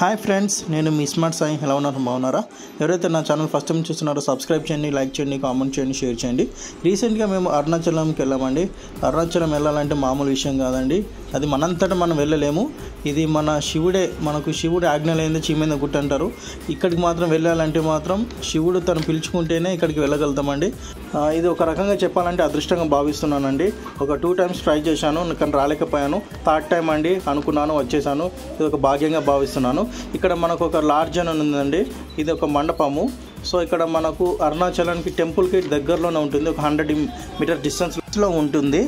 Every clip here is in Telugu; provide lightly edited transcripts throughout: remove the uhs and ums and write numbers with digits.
హాయ్ ఫ్రెండ్స్, నేను మీ స్మార్ట్ సాయి. ఎలా ఉన్నారు? బాగున్నారా? ఎవరైతే నా ఛానల్ ఫస్ట్ టైం చూస్తున్నారో సబ్స్క్రైబ్ చేయండి, లైక్ చేయండి, కామెంట్ చేయండి, షేర్ చేయండి. రీసెంట్గా మేము అరుణాచలంకి వెళ్ళామండి. అరుణాచలం వెళ్ళాలంటే మామూలు విషయం కాదండి. అది మనంతటా మనం వెళ్ళలేము. ఇది మన శివుడే, మనకు శివుడు ఆజ్ఞ లేనిదే చీమైన గుట్ట అంటారు. ఇక్కడికి మాత్రం వెళ్ళాలంటే మాత్రం శివుడు తను పిలుచుకుంటేనే ఇక్కడికి వెళ్ళగలుగుతామండి. ఇది ఒక రకంగా చెప్పాలంటే అదృష్టంగా భావిస్తున్నానండి. ఒక 2 times ట్రై చేశాను, కానీ రాలేకపోయాను. 3rd time అండి అనుకున్నాను, వచ్చేసాను. ఇది ఒక భాగ్యంగా భావిస్తున్నాను. ఇక్కడ మనకు ఒక లాడ్జ్ అని ఉందండి. ఇది ఒక మండపము. సో ఇక్కడ మనకు అరుణాచలానికి టెంపుల్కి దగ్గరలోనే ఉంటుంది, ఒక 100 meter డిస్టెన్స్లో ఉంటుంది.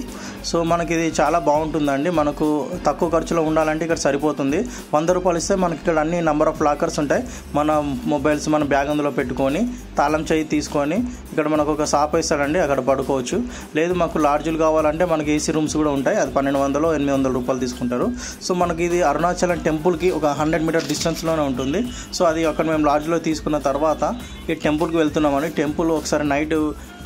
సో మనకి ఇది చాలా బాగుంటుందండి. మనకు తక్కువ ఖర్చులో ఉండాలంటే ఇక్కడ సరిపోతుంది. 100 రూపాయలు ఇస్తే మనకి ఇక్కడ అన్ని నెంబర్ ఆఫ్ లాకర్స్ ఉంటాయి. మన మొబైల్స్ మన బ్యాగ్ అందులో పెట్టుకొని తాళం చేయి తీసుకొని ఇక్కడ మనకు ఒక షాప్ వేస్తాడండి, అక్కడ పడుకోవచ్చు. లేదు మాకు లాడ్జులు కావాలంటే మనకి ఏసీ రూమ్స్ కూడా ఉంటాయి. అది 1200-800 రూపాయలు తీసుకుంటారు. సో మనకి ఇది అరుణాచలం టెంపుల్కి ఒక 100 meter డిస్టెన్స్లోనే ఉంటుంది. సో అది అక్కడ మేము లాడ్జ్లో తీసుకున్న తర్వాత ఈ టెంపుల్కి వెళ్తున్నామని, టెంపుల్ ఒకసారి నైట్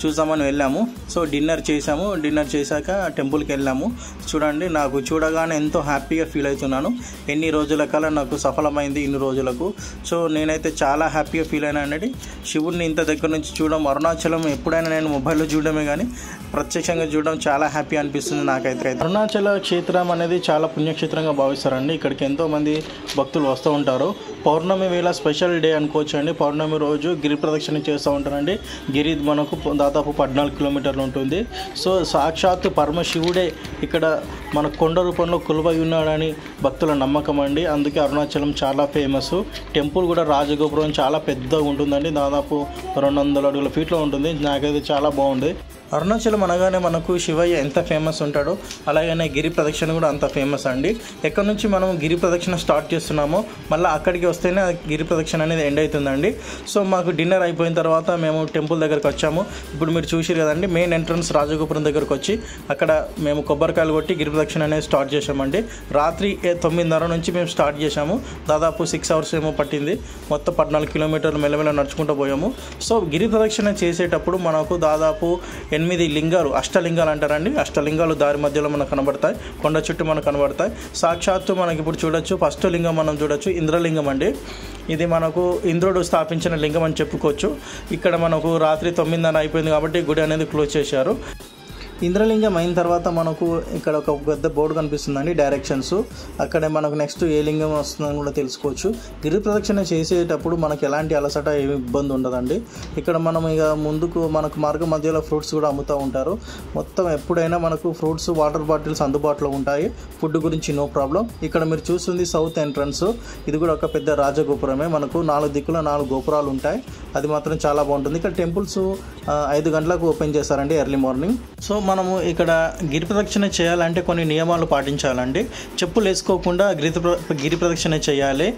చూద్దామని వెళ్ళాము. సో డిన్నర్ చేసాము. డిన్నర్ చేశాక టెంపుల్కి వెళ్ళాము. చూడండి, నాకు చూడగానే ఎంతో హ్యాపీగా ఫీల్ అవుతున్నాను. ఎన్ని రోజుల కల నాకు సఫలమైంది, ఇన్ని రోజులకు. సో నేనైతే చాలా హ్యాపీగా ఫీల్ అయినానండి. శివుడిని ఇంత దగ్గర నుంచి చూడడం, అరుణాచలం ఎప్పుడైనా నేను మొబైల్లో చూడడమే కానీ ప్రత్యక్షంగా చూడడం చాలా హ్యాపీ అనిపిస్తుంది నాకైతే. అరుణాచల క్షేత్రం అనేది చాలా పుణ్యక్షేత్రంగా భావిస్తారండి. ఇక్కడికి ఎంతోమంది భక్తులు వస్తూ ఉంటారు. పౌర్ణమి వేళ స్పెషల్ డే అనుకోవచ్చు అండి. పౌర్ణమి రోజు గిరి ప్రదక్షిణ చేస్తూ ఉంటారండి. గిరి మనకు దాదాపు 14 kilometers ఉంటుంది. సో సాక్షాత్తు పరమశివుడే ఇక్కడ మన కొండ రూపంలో కొలువై ఉన్నాడని భక్తుల నమ్మకం అండి. అందుకే అరుణాచలం చాలా ఫేమస్. టెంపుల్ కూడా రాజగోపురం చాలా పెద్దగా ఉంటుందండి. దాదాపు 200 feet ఉంటుంది. నాకైతే చాలా బాగుంది. అరుణాచలం అనగానే మనకు శివయ్య ఎంత ఫేమస్ ఉంటాడో అలాగనే గిరి ప్రదక్షిణ కూడా అంత ఫేమస్ అండి. ఎక్కడి నుంచి మనం గిరి ప్రదక్షిణ స్టార్ట్ చేస్తున్నామో మళ్ళీ అక్కడికి వస్తేనే గిరి ప్రదక్షిణ అనేది ఎండ్ అవుతుందండి. సో మాకు డిన్నర్ అయిపోయిన తర్వాత మేము టెంపుల్ దగ్గరకు వచ్చాము. ఇప్పుడు మీరు చూసిరు కదండి, మెయిన్ ఎంట్రన్స్ రాజగోపురం దగ్గరకు వచ్చి అక్కడ మేము కొబ్బరికాయలు కొట్టి గిరి ప్రదక్షిణ అనేది స్టార్ట్ చేసామండి. రాత్రి 9:30 నుంచి మేము స్టార్ట్ చేసాము. దాదాపు 6 hours ఏమో పట్టింది. మొత్తం 14 kilometers మెల్లమెల్ల నడుచుకుంటూ పోయాము. సో గిరి ప్రదక్షిణ చేసేటప్పుడు మనకు దాదాపు 8 లింగాలు, అష్టలింగాలు అంటారండి. అష్టలింగాలు దారి మధ్యలో మనకు కనబడతాయి, కొండ చుట్టూ మనకు కనబడతాయి. సాక్షాత్తు మనకి ఇప్పుడు చూడొచ్చు, ఫస్ట్ లింగం మనం చూడొచ్చు, ఇంద్రలింగం అండి. ఇది మనకు ఇంద్రుడు స్థాపించిన లింగం అని చెప్పుకోవచ్చు. ఇక్కడ మనకు రాత్రి 9:30 అయిపోయింది కాబట్టి గుడి అనేది క్లోజ్ చేశారు. ఇంద్రలింగం అయిన తర్వాత మనకు ఇక్కడ ఒక పెద్ద బోర్డు కనిపిస్తుందండి, డైరెక్షన్స్. అక్కడే మనకు నెక్స్ట్ ఏ లింగం వస్తుందని కూడా తెలుసుకోవచ్చు. గిరి ప్రదక్షిణ చేసేటప్పుడు మనకు ఎలాంటి అలసట ఏమి ఇబ్బంది ఉండదండి. ఇక్కడ మనం ఇక ముందుకు మనకు మార్గ మధ్యలో ఫ్రూట్స్ కూడా అమ్ముతూ ఉంటారు. మొత్తం ఎప్పుడైనా మనకు ఫ్రూట్స్, వాటర్ బాటిల్స్ అందుబాటులో ఉంటాయి. ఫుడ్ గురించి నో ప్రాబ్లం. ఇక్కడ మీరు చూస్తుంది సౌత్ ఎంట్రన్స్. ఇది కూడా ఒక పెద్ద రాజగోపురమే. మనకు 4 దిక్కుల 4 గోపురాలు ఉంటాయి. అది మాత్రం చాలా బాగుంటుంది. ఇక్కడ టెంపుల్స్ 5 గంటలకు ఓపెన్ చేస్తారండి, ఎర్లీ మార్నింగ్. సో మనము ఇక్కడ గిరి ప్రదక్షిణ చేయాలంటే కొన్ని నియమాలు పాటించాలండి. చెప్పులు వేసుకోకుండా గిరి ప్రదక్షిణ చేయాలి.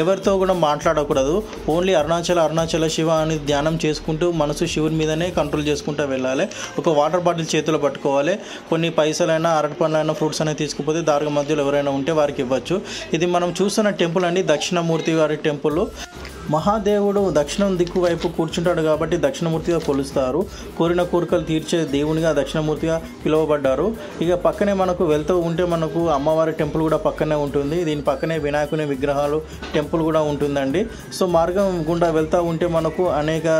ఎవరితో కూడా మాట్లాడకూడదు. ఓన్లీ అరుణాచల శివ అని ధ్యానం చేసుకుంటూ మనసు శివుని మీదనే కంట్రోల్ చేసుకుంటూ వెళ్ళాలి. ఒక వాటర్ బాటిల్ చేతిలో పట్టుకోవాలి. కొన్ని పైసలైనా, అరటి పండ్లైనా, ఫ్రూట్స్ అయినా తీసుకుపోతే దారి మధ్యలో ఎవరైనా ఉంటే వారికి ఇవ్వచ్చు. ఇది మనం చూస్తున్న టెంపుల్ అండి, దక్షిణమూర్తి వారి టెంపుల్. మహాదేవుడు దక్షిణం దిక్కు వైపు కూర్చుంటాడు కాబట్టి దక్షిణమూర్తిగా కొలుస్తారు. కోరిన కోరికలు తీర్చే దేవునిగా దక్షిణమూర్తిగా పిలువబడ్డారు. ఇక పక్కనే మనకు వెళ్తూ ఉంటే మనకు అమ్మవారి టెంపుల్ కూడా పక్కనే ఉంటుంది. దీని పక్కనే వినాయకుని విగ్రహాలు టెంపుల్ కూడా ఉంటుందండి. సో మార్గం గుండా వెళ్తూ ఉంటే మనకు అనేక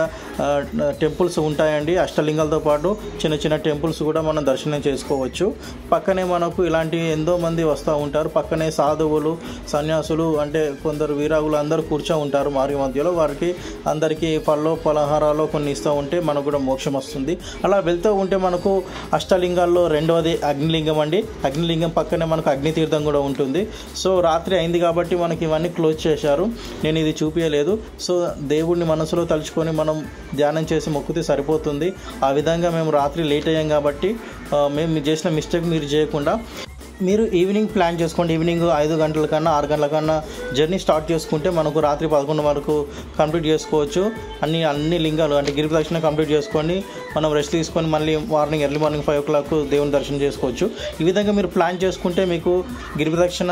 టెంపుల్స్ ఉంటాయండి. అష్టలింగాలతో పాటు చిన్న చిన్న టెంపుల్స్ కూడా మనం దర్శనం చేసుకోవచ్చు. పక్కనే మనకు ఇలాంటి ఎంతో మంది వస్తూ ఉంటారు. పక్కనే సాధువులు, సన్యాసులు అంటే కొందరు వీరాగులు అందరూ కూర్చో ఉంటారు మార్గం మధ్యలో. వారికి అందరికీ పళ్ళు పలహారాలు కొన్ని ఇస్తూ ఉంటే మనకు కూడా మోక్షం వస్తుంది. అలా వెళ్తూ ఉంటే మనకు అష్టలింగాల్లో 2వది అగ్నిలింగం అండి. అగ్నిలింగం పక్కనే మనకు అగ్నితీర్థం కూడా ఉంటుంది. సో రాత్రి అయింది కాబట్టి మనకి ఇవన్నీ క్లోజ్ చేశారు. నేను ఇది చూపించలేదు. సో దేవుడిని మనసులో తలుచుకొని మనం ధ్యానం చేసి మొక్కితే సరిపోతుంది. ఆ విధంగా మేము రాత్రి లేట్ అయ్యాం కాబట్టి మేము చేసిన మిస్టేక్ మీరు చేయకుండా మీరు ఈవినింగ్ ప్లాన్ చేసుకోండి. ఈవినింగ్ 5 గంటల కన్నా 6 గంటల కన్నా జర్నీ స్టార్ట్ చేసుకుంటే మనకు రాత్రి 11 వరకు కంప్లీట్ చేసుకోవచ్చు. అన్ని లింగాలు అంటే గిరి ప్రదక్షిణ కంప్లీట్ చేసుకొని మనం రెస్ట్ తీసుకొని మళ్ళీ ఎర్లీ మార్నింగ్ 5 o'clock దేవుని దర్శనం చేసుకోవచ్చు. ఈ విధంగా మీరు ప్లాన్ చేసుకుంటే మీకు గిరి ప్రదక్షిణ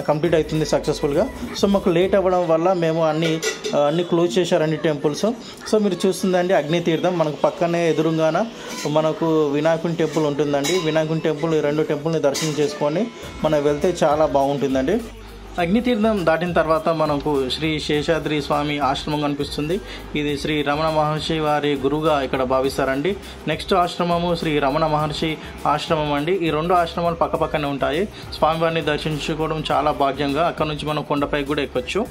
కంప్లీట్ అవుతుంది సక్సెస్ఫుల్గా. సో మాకు లేట్ అవ్వడం వల్ల మేము అన్ని క్లోజ్ చేశారండి టెంపుల్స్. సో మీరు చూస్తుందండి అగ్నితీర్థం. మనకు పక్కనే ఎదురుగాన మనకు వినాయకుని టెంపుల్ ఉంటుందండి. వినాయకుని టెంపుల్, ఈ 2 టెంపుల్ని దర్శనం చేసుకొని మనం వెళ్తే చాలా బాగుంటుందండి. అగ్నితీర్థం దాటిన తర్వాత మనకు శ్రీ శేషాద్రి స్వామి ఆశ్రమం కనిపిస్తుంది. ఇది శ్రీ రమణ మహర్షి వారి గురువుగా ఇక్కడ భావిస్తారండి. నెక్స్ట్ ఆశ్రమము శ్రీ రమణ మహర్షి ఆశ్రమం అండి. ఈ రెండు ఆశ్రమాలు పక్కపక్కనే ఉంటాయి. స్వామివారిని దర్శించుకోవడం చాలా భాగ్యంగా. అక్కడ నుంచి మనం కొండపైకి కూడా ఎక్కొచ్చు.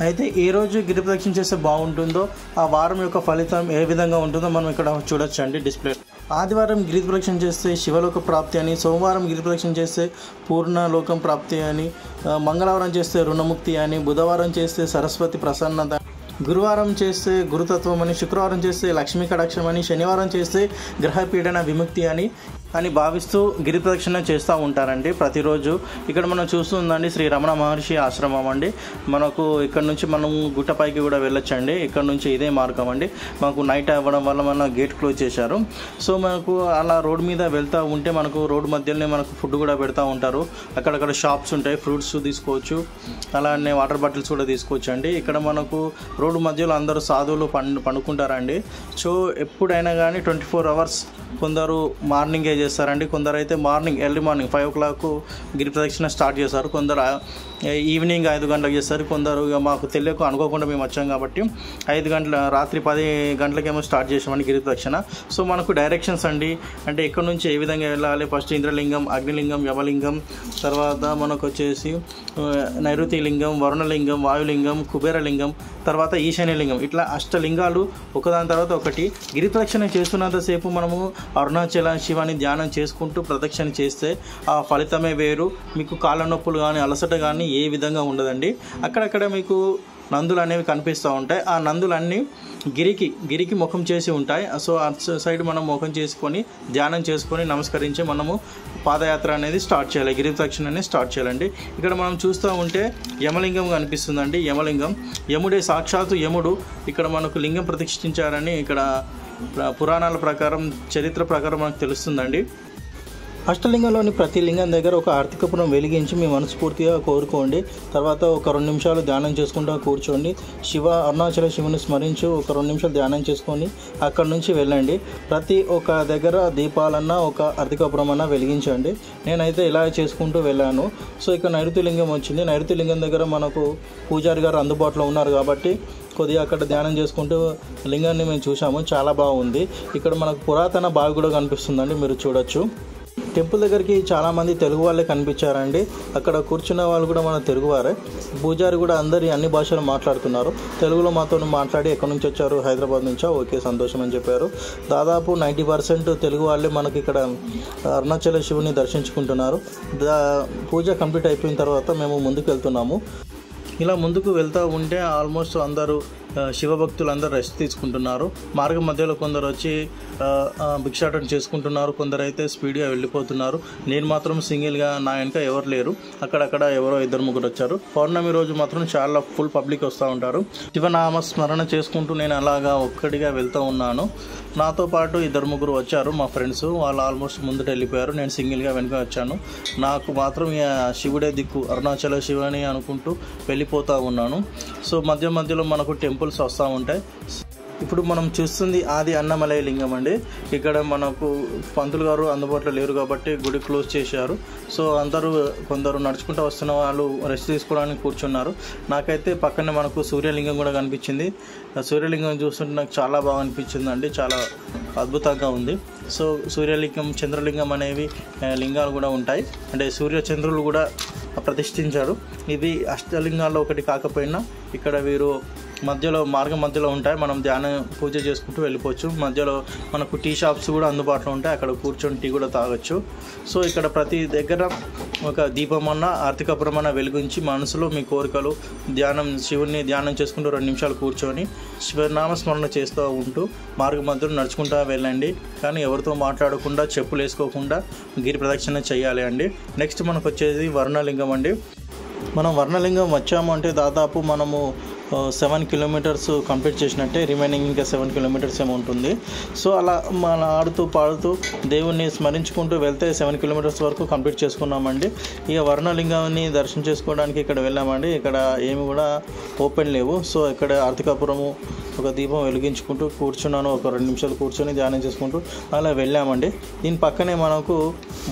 అయితే ఏ రోజు గిరి ప్రదక్షిణ చేస్తే బాగుంటుందో, ఆ వారం యొక్క ఫలితం ఏ విధంగా ఉంటుందో మనం ఇక్కడ చూడొచ్చు అండి డిస్ప్లే. ఆదివారం గిరి ప్రదక్షిణ చేస్తే శివలోక ప్రాప్తి అని, సోమవారం గిరి ప్రదక్షిణ చేస్తే పూర్ణలోకం ప్రాప్తి అని, మంగళవారం చేస్తే రుణముక్తి అని, బుధవారం చేస్తే సరస్వతి ప్రసన్నత, గురువారం చేస్తే గురుతత్వం అని, శుక్రవారం చేస్తే లక్ష్మీ కటాక్షం అని, శనివారం చేస్తే గ్రహపీడన విముక్తి అని భావిస్తూ గిరి ప్రదక్షిణ చేస్తూ ఉంటారండి ప్రతిరోజు. ఇక్కడ మనం చూస్తుందండి శ్రీ రమణ మహర్షి ఆశ్రమం అండి. మనకు ఇక్కడ నుంచి మనం గుట్టపైకి కూడా వెళ్ళొచ్చండి. ఇక్కడ నుంచి ఇదే మార్గం అండి. మాకు నైట్ అవ్వడం వల్ల మన గేట్ క్లోజ్ చేశారు. సో మనకు అలా రోడ్ మీద వెళ్తూ ఉంటే మనకు రోడ్ మధ్యలోనే మనకు ఫుడ్ కూడా పెడతా ఉంటారు. అక్కడక్కడ షాప్స్ ఉంటాయి, ఫ్రూట్స్ తీసుకోవచ్చు, అలానే వాటర్ బాటిల్స్ కూడా తీసుకోవచ్చు అండి. ఇక్కడ మనకు రోడ్డు మధ్యలో అందరూ సాధువులు పండుకుంటారండి. సో ఎప్పుడైనా కానీ 24 hours కొందరు మార్నింగే చేస్తారండి. కొందరు అయితే ఎర్లీ మార్నింగ్ 5 o'clock గిరి ప్రదక్షిణ స్టార్ట్ చేస్తారు. కొందరు ఈవినింగ్ 5 గంటలకు చేస్తారు. కొందరు మాకు తెలియక అనుకోకుండా మేము వచ్చాం కాబట్టి 5 గంటల రాత్రి 10 గంటలకేమో స్టార్ట్ చేసామండి గిరి ప్రదక్షిణ. సో మనకు డైరెక్షన్స్ అండి, అంటే ఎక్కడి నుంచి ఏ విధంగా వెళ్ళాలి. ఫస్ట్ ఇంద్రలింగం, అగ్నిలింగం, యమలింగం, తర్వాత మనకు వచ్చేసి నైరుతి లింగం, వరుణలింగం, వాయులింగం, కుబేరలింగం, తర్వాత ఈశాన్యలింగం, ఇట్లా అష్టలింగాలు ఒకదాని తర్వాత ఒకటి. గిరి ప్రదక్షిణ చేస్తున్నంతసేపు మనము అరుణాచల శివాని ధ్యానం చేసుకుంటూ ప్రదక్షిణ చేస్తే ఆ ఫలితమే వేరు. మీకు కాళ్ళ నొప్పులు కానీ అలసట కానీ ఏ విధంగా ఉండదండి. అక్కడక్కడ మీకు నందులు అనేవి కనిపిస్తూ ఉంటాయి. ఆ నందులన్నీ గిరికి ముఖం చేసి ఉంటాయి. సో అటు సైడ్ మనం ముఖం చేసుకొని ధ్యానం చేసుకొని నమస్కరించి మనము పాదయాత్ర అనేది స్టార్ట్ చేయాలి, గిరి ప్రదక్షిణ అనేది స్టార్ట్ చేయాలండి. ఇక్కడ మనం చూస్తూ ఉంటే యమలింగం కనిపిస్తుందండి. యముడే, సాక్షాత్తు యముడు ఇక్కడ మనకు లింగం ప్రతిష్ఠించారని ఇక్కడ పురాణాల ప్రకారం, చరిత్ర ప్రకారం మనకు తెలుస్తుందండి. అష్టలింగంలోని ప్రతి లింగం దగ్గర ఒక ఆర్తికపురం వెలిగించి మీ మనస్ఫూర్తిగా కోరుకోండి. తర్వాత ఒక 2 నిమిషాలు ధ్యానం చేసుకుంటూ కూర్చోండి. అరుణాచల శివుని స్మరించు ఒక 2 నిమిషాలు ధ్యానం చేసుకొని అక్కడ నుంచి వెళ్ళండి. ప్రతి ఒక్క దగ్గర దీపాలన్నా ఒక ఆర్తికపురం అన్నా వెలిగించండి. నేనైతే ఇలా చేసుకుంటూ వెళ్ళాను. సో ఇక్కడ నైరుతి లింగం వచ్చింది. నైరుతి లింగం దగ్గర మనకు పూజారి గారు అందుబాటులో ఉన్నారు కాబట్టి కొద్దిగా అక్కడ ధ్యానం చేసుకుంటూ లింగాన్ని మేము చూసాము. చాలా బాగుంది. ఇక్కడ మనకు పురాతన బావి కూడా కనిపిస్తుందండి, మీరు చూడొచ్చు. టెంపుల్ దగ్గరికి చాలామంది తెలుగు వాళ్ళే కనిపించారండి. అక్కడ కూర్చున్న వాళ్ళు కూడా మన తెలుగువారే. పూజారి కూడా అన్ని భాషలు మాట్లాడుతున్నారు. తెలుగులో మాతో మాట్లాడి ఎక్కడి నుంచి వచ్చారు, హైదరాబాద్ నుంచా, ఓకే సంతోషం అని చెప్పారు. దాదాపు 90% తెలుగు వాళ్ళే మనకి ఇక్కడ అరుణాచల శివుని దర్శించుకుంటున్నారు. పూజ కంప్లీట్ అయిపోయిన తర్వాత మేము ముందుకు వెళ్తున్నాము. ఇలా ముందుకు వెళ్తూ ఉంటే ఆల్మోస్ట్ అందరూ శివభక్తులు అందరూ రెస్ట్ తీసుకుంటున్నారు. మార్గం మధ్యలో కొందరు వచ్చి భిక్షాటన చేసుకుంటున్నారు, కొందరు అయితే స్పీడ్గా వెళ్ళిపోతున్నారు. నేను మాత్రం సింగిల్గా, నా వెనక ఎవరు లేరు. అక్కడక్కడ ఎవరో 2-3 వచ్చారు. పౌర్ణమి రోజు మాత్రం చాలా ఫుల్ పబ్లిక్ వస్తూ ఉంటారు. శివనామ స్మరణ చేసుకుంటూ నేను అలాగా ఒక్కడిగా వెళ్తూ ఉన్నాను. నాతో పాటు 2-3 వచ్చారు మా ఫ్రెండ్స్. వాళ్ళు ఆల్మోస్ట్ ముందుకు వెళ్ళిపోయారు. నేను సింగిల్గా వెనుక వచ్చాను. నాకు మాత్రం శివుడే దిక్కు, అరుణాచల శివని అనుకుంటూ వెళ్ళిపోతూ ఉన్నాను. సో మధ్యలో మనకు టెంపుల్స్ వస్తూ ఉంటాయి. ఇప్పుడు మనం చూస్తుంది ఆది అన్నమలై లింగం అండి. ఇక్కడ మనకు పంతులు గారు అందుబాటులో లేరు కాబట్టి గుడి క్లోజ్ చేశారు. సో కొందరు నడుచుకుంటూ వస్తున్న వాళ్ళు రెస్ట్ తీసుకోవడానికి కూర్చున్నారు. నాకైతే పక్కనే మనకు సూర్యలింగం కూడా కనిపించింది. సూర్యలింగం చూస్తుంటే నాకు చాలా బాగా అనిపించింది అండి, చాలా అద్భుతంగా ఉంది. సో సూర్యలింగం, చంద్రలింగం అనేవి లింగాలు కూడా ఉంటాయి. అంటే సూర్యచంద్రులు కూడా ప్రతిష్ఠించారు. ఇది అష్టలింగాల్లో ఒకటి కాకపోయినా ఇక్కడ వీరు మార్గం మధ్యలో ఉంటాయి. మనం పూజ చేసుకుంటూ వెళ్ళిపోవచ్చు. మధ్యలో మనకు టీ షాప్స్ కూడా అందుబాటులో ఉంటాయి. అక్కడ కూర్చొని టీ కూడా తాగొచ్చు. సో ఇక్కడ ప్రతి దగ్గర ఒక దీపమన్నా ఆర్తికపురమన్నా వెలిగించి మనసులో మీ కోరికలు శివుని ధ్యానం చేసుకుంటూ 2 నిమిషాలు కూర్చొని శివనామస్మరణ చేస్తూ ఉంటూ మార్గం మధ్యలో నడుచుకుంటూ వెళ్ళండి. కానీ ఎవరితో మాట్లాడకుండా, చెప్పులు వేసుకోకుండా గిరి ప్రదక్షిణ చేయాలి అండి. నెక్స్ట్ మనకు వచ్చేది వర్ణలింగం అండి. మనం వర్ణలింగం వచ్చాము అంటే దాదాపు మనము 7 kilometers కంప్లీట్ చేసినట్టే. రిమైనింగ్ ఇంకా 7 kilometers ఏమో ఉంటుంది. సో అలా మన ఆడుతూ పాడుతూ దేవుణ్ణి స్మరించుకుంటూ వెళ్తే 7 kilometers వరకు కంప్లీట్ చేసుకున్నామండి. ఇక వర్ణలింగాన్ని దర్శనం చేసుకోవడానికి ఇక్కడ వెళ్ళామండి. ఇక్కడ ఏమి కూడా ఓపెన్ లేవు. సో ఇక్కడ ఆర్తికపురము ఒక దీపం వెలిగించుకుంటూ కూర్చున్నాను. ఒక 2 నిమిషాలు కూర్చొని ధ్యానం చేసుకుంటూ అలా వెళ్ళామండి. దీని పక్కనే మనకు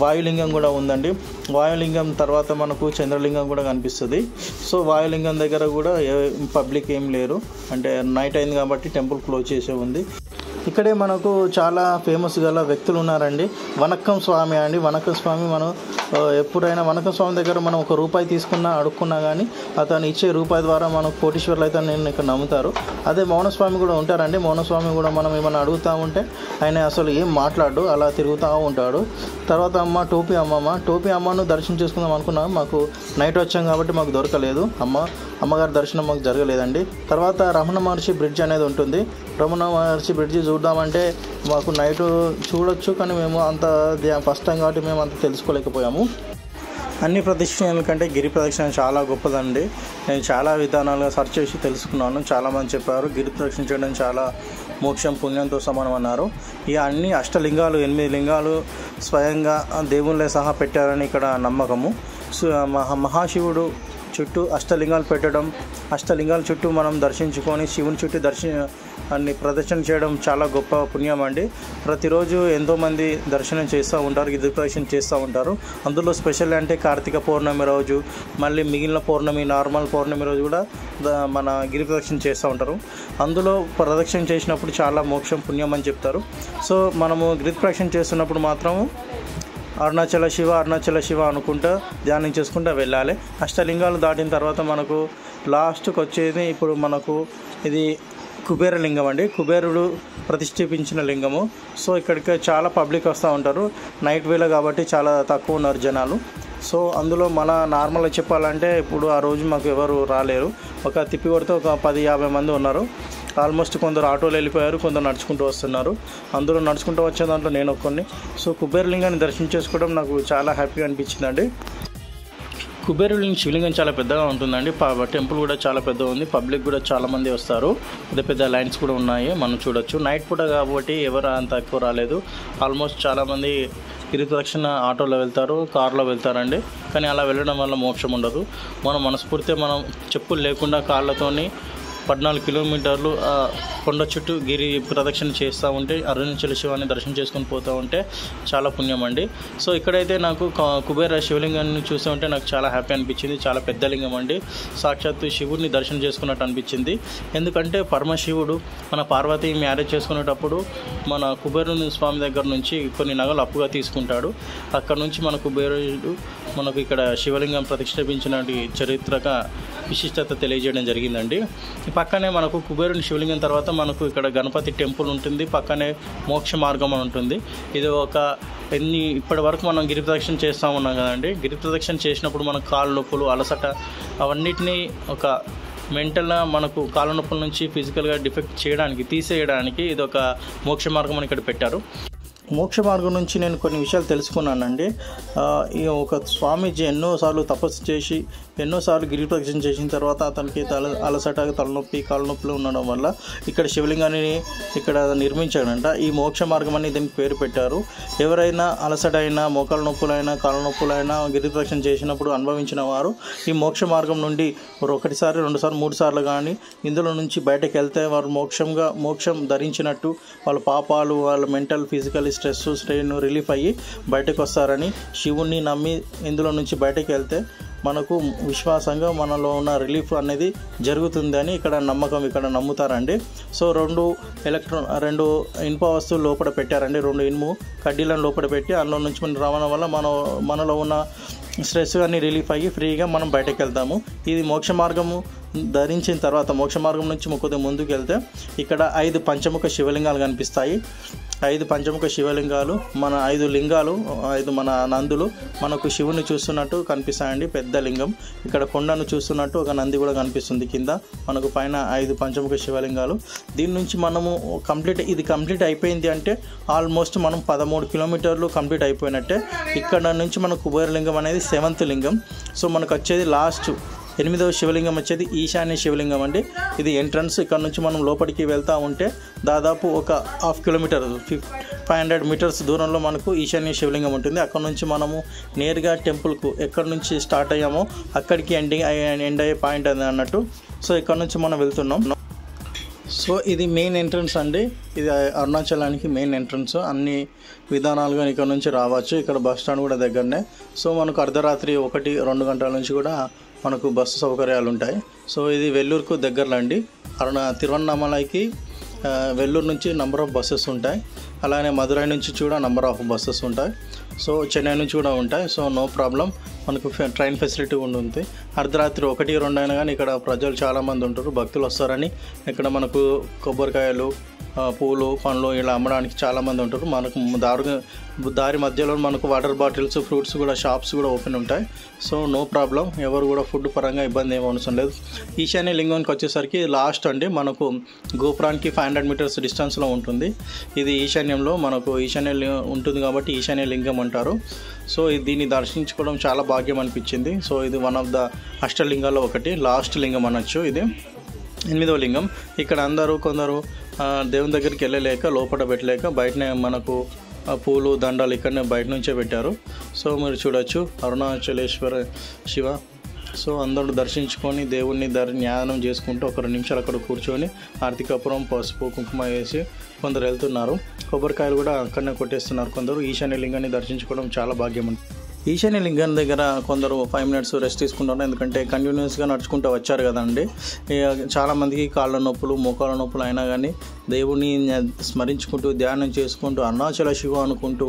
వాయులింగం కూడా ఉందండి. వాయులింగం తర్వాత మనకు చంద్రలింగం కూడా కనిపిస్తుంది. సో వాయులింగం దగ్గర కూడా పబ్లిక్ ఏం లేరు, అంటే నైట్ అయింది కాబట్టి టెంపుల్ క్లోజ్ చేసే ఉంది. ఇక్కడే మనకు చాలా ఫేమస్ గల వ్యక్తులు ఉన్నారండి. వనక్కం స్వామి అండి. వనక్కం స్వామి మనం ఎప్పుడైనా వనక్కం స్వామి దగ్గర మనం ₹1 తీసుకున్నా అడుక్కున్నా కానీ అతను ఇచ్చే రూపాయి ద్వారా మనకు కోటీశ్వర్లు అయితే నేను ఇక్కడ నమ్ముతారు. అదే మౌనస్వామి కూడా ఉంటారండి. మౌనస్వామి కూడా మనం ఏమైనా అడుగుతూ ఉంటే ఆయన అసలు ఏం మాట్లాడు, అలా తిరుగుతూ ఉంటాడు. తర్వాత టోపీ అమ్మను దర్శనం చేసుకుందాం అనుకున్నాం. మాకు నైట్ వచ్చాం కాబట్టి మాకు దొరకలేదు. అమ్మగారి దర్శనం మాకు జరగలేదండి. తర్వాత రమణ మహర్షి బ్రిడ్జ్ అనేది ఉంటుంది. రమణ మహర్షి బ్రిడ్జ్ చూద్దామంటే మాకు నైట్ చూడొచ్చు, కానీ మేము అంత ఫస్ట్ టైం కాబట్టి మేము అంత తెలుసుకోలేకపోయాము. అన్ని ప్రదక్షిణల కంటే గిరి ప్రదక్షిణ చాలా గొప్పదండి. నేను చాలా విధానాలుగా సెర్చ్ చేసి తెలుసుకున్నాను. చాలామంది చెప్పారు గిరి ప్రదక్షిణ చేయడం చాలా మోక్షం పుణ్యంతో సమానం అన్నారు. ఇక అన్ని 8 లింగాలు స్వయంగా దేవుళ్ళే సహా పెట్టారని ఇక్కడ నమ్మకము. మహాశివుడు చుట్టూ 8 లింగాలు పెట్టడం, 8 లింగాల చుట్టూ మనం దర్శించుకొని శివుని చుట్టూ అన్ని ప్రదర్శన చేయడం చాలా గొప్ప పుణ్యం అండి. ప్రతిరోజు ఎంతోమంది దర్శనం చేస్తూ ఉంటారు, గిరి ప్రదక్షిణ చేస్తూ ఉంటారు. అందులో స్పెషల్ అంటే కార్తీక పౌర్ణమి రోజు, మళ్ళీ మిగిలిన పౌర్ణమి, నార్మల్ పౌర్ణమి రోజు కూడా మన గిరి ప్రదక్షిణ చేస్తూ ఉంటారు. అందులో ప్రదక్షిణ చేసినప్పుడు చాలా మోక్షం పుణ్యం అని చెప్తారు. సో మనము గిరి ప్రదక్షిణ చేస్తున్నప్పుడు మాత్రము అరుణాచల శివ అనుకుంటా ధ్యానం చేసుకుంటూ వెళ్ళాలి. 8 లింగాలు దాటిన తర్వాత మనకు లాస్ట్కి వచ్చేది ఇప్పుడు మనకు ఇది కుబేరలింగం అండి. కుబేరుడు ప్రతిష్ఠించిన లింగము. సో ఇక్కడికి చాలా పబ్లిక్ వస్తూ ఉంటారు. నైట్ వేళ కాబట్టి చాలా తక్కువ ఉన్నారు జనాలు. సో అందులో మన నార్మల్గా చెప్పాలంటే ఇప్పుడు ఆ రోజు మాకు ఎవరు రాలేరు. ఒక తిప్పి కొడితే ఒక 10-50 మంది ఉన్నారు. ఆల్మోస్ట్ కొందరు ఆటోలు వెళ్ళిపోయారు, కొందరు నడుచుకుంటూ వస్తున్నారు. అందులో నడుచుకుంటూ వచ్చే దాంట్లో నేను ఒక్కడిని. సో కుబేరలింగాన్ని దర్శనం చేసుకోవడం నాకు చాలా హ్యాపీగా అనిపించిందండి. కుబేరలింగం శివలింగం చాలా పెద్దగా ఉంటుందండి. టెంపుల్ కూడా చాలా పెద్దగా ఉంది. పబ్లిక్ కూడా చాలామంది వస్తారు. పెద్ద లైన్స్ కూడా ఉన్నాయి, మనం చూడొచ్చు. నైట్ పూట కాబట్టి ఎవరు అంత ఎక్కువ రాలేదు. ఆల్మోస్ట్ చాలామంది గిరి ప్రదక్షిణ ఆటోలో వెళ్తారు, కారులో వెళ్తారండి. కానీ అలా వెళ్ళడం వల్ల మోక్షం ఉండదు. మనం మనస్ఫూర్తిగా మనం చెప్పులు లేకుండా కాళ్ళతోని 14 కిలోమీటర్లు కొండ చుట్టూ గిరి ప్రదక్షిణ చేస్తూ ఉంటే అరుణాచల శివాన్ని దర్శనం చేసుకొని పోతూ ఉంటే చాలా పుణ్యం అండి. సో ఇక్కడైతే నాకు కుబేర శివలింగాన్ని చూస్తూ ఉంటే నాకు చాలా హ్యాపీ అనిపించింది. చాలా పెద్ద లింగం అండి. సాక్షాత్తు శివుడిని దర్శనం చేసుకున్నట్టు అనిపించింది. ఎందుకంటే పరమశివుడు మన పార్వతి మ్యారేజ్ చేసుకునేటప్పుడు మన కుబేరుని స్వామి దగ్గర నుంచి కొన్ని నగలు అప్పుగా తీసుకుంటాడు. అక్కడ నుంచి మన కుబేరుడు మనకు ఇక్కడ శివలింగం ప్రతిష్ఠించినటువంటి చరిత్రక విశిష్టత తెలియజేయడం జరిగిందండి. ఈ పక్కనే మనకు కుబేరుని శివలింగం తర్వాత మనకు ఇక్కడ గణపతి టెంపుల్ ఉంటుంది. పక్కనే మోక్ష మార్గం అని ఉంటుంది. ఇది ఇప్పటి వరకు మనం గిరి ప్రదక్షిణ చేస్తూ ఉన్నాం కదండి. గిరి ప్రదక్షిణ చేసినప్పుడు మనకు కాళ్ళ నొప్పులు, అలసట అవన్నిటినీ ఒక మెంటల్గా మనకు కాళ్ళ నొప్పుల నుంచి ఫిజికల్గా తీసేయడానికి ఇది ఒక మోక్ష మార్గం అని ఇక్కడ పెట్టారు. మోక్ష మార్గం నుంచి నేను కొన్ని విషయాలు తెలుసుకున్నానండి. ఈ ఒక స్వామీజీ ఎన్నోసార్లు తపస్సు చేసి ఎన్నోసార్లు గిరి ప్రదక్షిణ చేసిన తర్వాత అతనికి అలసట, తలనొప్పి, కాళ్ళ నొప్పులు ఉండడం వల్ల ఇక్కడ శివలింగాన్ని ఇక్కడ నిర్మించాడంట. ఈ మోక్ష మార్గం అని దీనికి పేరు పెట్టారు. ఎవరైనా అలసట అయినా, మోకాళ్ళ నొప్పులైనా, కాళ్ళ నొప్పులైనా గిరి ప్రదక్షిణ చేసినప్పుడు అనుభవించిన వారు ఈ మోక్ష మార్గం నుండి 1 సారి, 2 సార్లు, 3 సార్లు కానీ ఇందులో నుంచి బయటకు వెళ్తే వారు మోక్షం ధరించినట్టు, వాళ్ళ పాపాలు, వాళ్ళ mental, physical stress, strain relief అయ్యి బయటకు వస్తారని, శివుణ్ణి నమ్మి ఇందులో నుంచి బయటకు వెళ్తే మనకు విశ్వాసంగా మనలో ఉన్న రిలీఫ్ అనేది జరుగుతుందని ఇక్కడ నమ్ముతారండి. సో 2 ఇనుప వస్తువులు లోపల పెట్టారండి. 2 ఇనుము కడ్డీలను లోపల పెట్టి అందులో నుంచి మనం రావడం వల్ల మనలో ఉన్న స్ట్రెస్ అన్ని రిలీఫ్ అయ్యి ఫ్రీగా మనం బయటకు వెళ్తాము. ఇది మోక్ష మార్గము ధరించిన తర్వాత మోక్ష మార్గం నుంచి కొద్దిగా ముందుకు వెళ్తే ఇక్కడ 5 పంచముఖ శివలింగాలు కనిపిస్తాయి. 5 పంచముఖ శివలింగాలు, మన 5 లింగాలు, 5 మన నందులు మనకు శివుని చూస్తున్నట్టు కనిపిస్తాయండి. పెద్ద లింగం, ఇక్కడ కొండను చూస్తున్నట్టు ఒక నంది కూడా కనిపిస్తుంది. కింద మనకు పైన 5 పంచముఖ శివలింగాలు. దీని నుంచి మనము కంప్లీట్ అయిపోయింది అంటే ఆల్మోస్ట్ మనం 13 కిలోమీటర్లు కంప్లీట్ అయిపోయినట్టే. ఇక్కడ నుంచి మన కుబేరలింగం అనేది 7th లింగం. సో మనకు వచ్చేది లాస్ట్ 8వ శివలింగం వచ్చేది ఈశాన్య శివలింగం అండి. ఇది ఎంట్రన్స్. ఇక్కడ నుంచి మనం లోపలికి వెళ్తూ ఉంటే దాదాపు ఒక 1/2 కిలోమీటర్ 500 మీటర్స్ దూరంలో మనకు ఈశాన్య శివలింగం ఉంటుంది. అక్కడ నుంచి మనము నేరుగా టెంపుల్కు ఎక్కడి నుంచి స్టార్ట్ అయ్యామో అక్కడికి ఎండ్ అయ్యే పాయింట్ అది అన్నట్టు. సో ఇక్కడ నుంచి మనం వెళ్తున్నాం. సో ఇది మెయిన్ ఎంట్రన్స్ అండి. ఇది అరుణాచలానికి మెయిన్ ఎంట్రన్స్. అన్ని విధానాలుగా ఇక్కడ నుంచి రావచ్చు. ఇక్కడ బస్ స్టాండ్ కూడా దగ్గరనే. సో మనకు అర్ధరాత్రి 1-2 గంటల నుంచి కూడా మనకు బస్సు సౌకర్యాలు ఉంటాయి. సో ఇది వెల్లూరుకు దగ్గరలో అండి. తిరువన్నామలైకి వెల్లూరు నుంచి నంబర్ ఆఫ్ బస్సెస్ ఉంటాయి. అలానే మదురై నుంచి కూడా నంబర్ ఆఫ్ బస్సెస్ ఉంటాయి. సో చెన్నై నుంచి కూడా ఉంటాయి. సో నో ప్రాబ్లం, మనకు ట్రైన్ ఫెసిలిటీ ఉంటుంది. అర్ధరాత్రి 1-2 అయినా కానీ ఇక్కడ ప్రజలు చాలామంది ఉంటారు, భక్తులు వస్తారని ఇక్కడ మనకు కొబ్బరికాయలు, పూలు, పండ్లు ఇలా అమ్మడానికి చాలామంది ఉంటారు. మనకు దారి మధ్యలో మనకు వాటర్ బాటిల్స్, ఫ్రూట్స్ కూడా షాప్స్ కూడా ఓపెన్ ఉంటాయి. సో నో ప్రాబ్లం, ఎవరు కూడా ఫుడ్ పరంగా ఇబ్బంది ఏమీ అవసరం లేదు. ఈశాన్య లింగానికి వచ్చేసరికి లాస్ట్ అండి, మనకు గోపురానికి 500 మీటర్స్ డిస్టెన్స్లో ఉంటుంది. ఇది ఈశాన్యంలో మనకు ఈశాన్య ఉంటుంది కాబట్టి ఈశాన్య లింగం అంటారు. సో దీన్ని దర్శించుకోవడం చాలా భాగ్యం అనిపించింది. సో ఇది వన్ ఆఫ్ ద అష్టలింగాల్లో ఒకటి, లాస్ట్ లింగం అనొచ్చు. ఇది 8వ లింగం. ఇక్కడ కొందరు దేవుని దగ్గరికి వెళ్ళలేక, లోపల పెట్టలేక బయటనే మనకు పూలు దండాలు ఇక్కడనే బయట నుంచే పెట్టారు. సో మీరు చూడొచ్చు అరుణాచలేశ్వర శివ. సో అందరూ దర్శించుకొని దేవుణ్ణి ధ్యానం చేసుకుంటూ ఒక 2 నిమిషాలు అక్కడ కూర్చొని ఆర్తికపురం, పసుపు, కుంకుమ వేసి కొందరు వెళ్తున్నారు. కొబ్బరికాయలు కూడా అక్కడనే కొట్టేస్తున్నారు కొందరు. ఈశాన్య లింగాన్ని దర్శించుకోవడం చాలా భాగ్యం. ఈశాన్య లింగం దగ్గర కొందరు 5 మినిట్స్ రెస్ట్ తీసుకుంటారు. ఎందుకంటే కంటిన్యూస్గా నడుచుకుంటూ వచ్చారు కదండి. చాలామందికి కాళ్ళ నొప్పులు, మోకాళ్ళ నొప్పులు అయినా కానీ దేవుని స్మరించుకుంటూ ధ్యానం చేసుకుంటూ అరుణాచల శివ అనుకుంటూ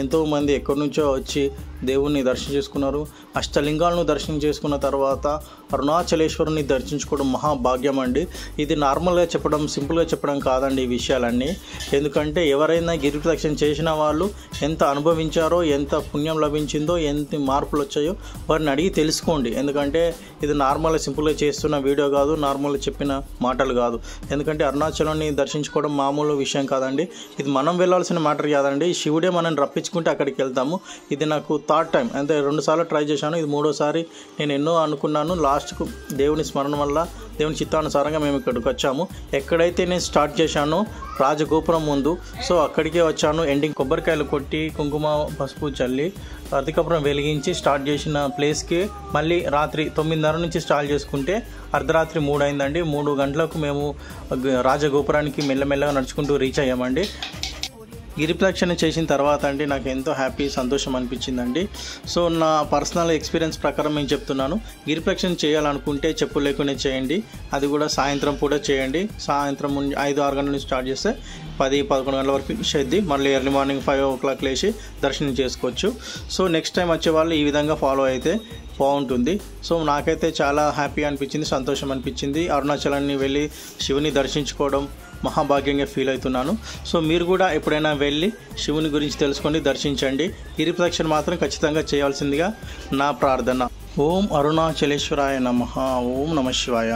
ఎంతోమంది ఎక్కడి నుంచో వచ్చి దేవుణ్ణి దర్శనం చేసుకున్నారు. అష్టలింగాలను దర్శనం చేసుకున్న తర్వాత అరుణాచలేశ్వరుని దర్శించుకోవడం మహాభాగ్యం అండి. ఇది నార్మల్గా చెప్పడం, సింపుల్గా చెప్పడం కాదండి ఈ విషయాలన్నీ. ఎందుకంటే ఎవరైనా గిరి ప్రదక్షిణ చేసిన వాళ్ళు ఎంత అనుభవించారో, ఎంత పుణ్యం లభించిందో, ఎంత మార్పులు వచ్చాయో వారిని అడిగి తెలుసుకోండి. ఎందుకంటే ఇది నార్మల్గా సింపుల్గా చేస్తున్న వీడియో కాదు, నార్మల్గా చెప్పిన మాటలు కాదు. ఎందుకంటే అరుణాచలాన్ని దర్శించుకోవడం మామూలు విషయం కాదండి. ఇది మనం వెళ్ళాల్సిన మ్యాటర్ కాదండి. శివుడే మనం రప్పించుకుంటే అక్కడికి వెళ్తాము. ఇది నాకు 3rd టైం, అంటే 2 సార్లు ట్రై చేశాను. ఇది 3వసారి. నేను ఎన్నో అనుకున్నాను, లాస్ట్కు దేవుని స్మరణ వల్ల, దేవుని చిత్తానుసారంగా మేము ఇక్కడికి వచ్చాము. ఎక్కడైతే నేను స్టార్ట్ చేశానో రాజగోపురం ముందు, సో అక్కడికే వచ్చాను. ఎండింగ్ కొబ్బరికాయలు కొట్టి, కుంకుమ, పసుపు చల్లి, అర్తికపురం వెలిగించి స్టార్ట్ చేసిన ప్లేస్కి మళ్ళీ రాత్రి 9:30 నుంచి స్టార్ట్ చేసుకుంటే అర్ధరాత్రి 3 అయిందండి. 3 గంటలకు మేము రాజగోపురానికి మెల్లమెల్లగా నడుచుకుంటూ రీచ్ అయ్యామండి. గిరి ప్రదక్షిణ చేసిన తర్వాత అండి నాకు ఎంతో హ్యాపీ, సంతోషం అనిపించిందండి. సో నా పర్సనల్ ఎక్స్పీరియన్స్ ప్రకారం నేను చెప్తున్నాను, గిరి ప్రదక్షిణ చేయాలనుకుంటే చెప్పులు లేకుండా చేయండి. అది కూడా సాయంత్రం పూట చేయండి. సాయంత్రం 5-6 గంటల నుంచి స్టార్ట్ చేస్తే 10-11 గంటల వరకు చేద్ది. మళ్ళీ ఎర్లీ మార్నింగ్ 5 o'clock లేచి దర్శనం చేసుకోవచ్చు. సో నెక్స్ట్ టైం వచ్చే వాళ్ళు ఈ విధంగా ఫాలో అయితే బాగుంటుంది. సో నాకైతే చాలా హ్యాపీ అనిపించింది, సంతోషం అనిపించింది. అరుణాచలాన్ని వెళ్ళి శివుని దర్శించుకోవడం మహాభాగ్యంగా ఫీల్ అవుతున్నాను. సో మీరు కూడా ఎప్పుడైనా వెళ్ళి శివుని గురించి తెలుసుకొని దర్శించండి. గిరి ప్రదక్షిణ మాత్రం ఖచ్చితంగా చేయాల్సిందిగా నా ప్రార్థన. ఓం అరుణాచలేశ్వరాయ నమః. ఓం నమః శివాయ.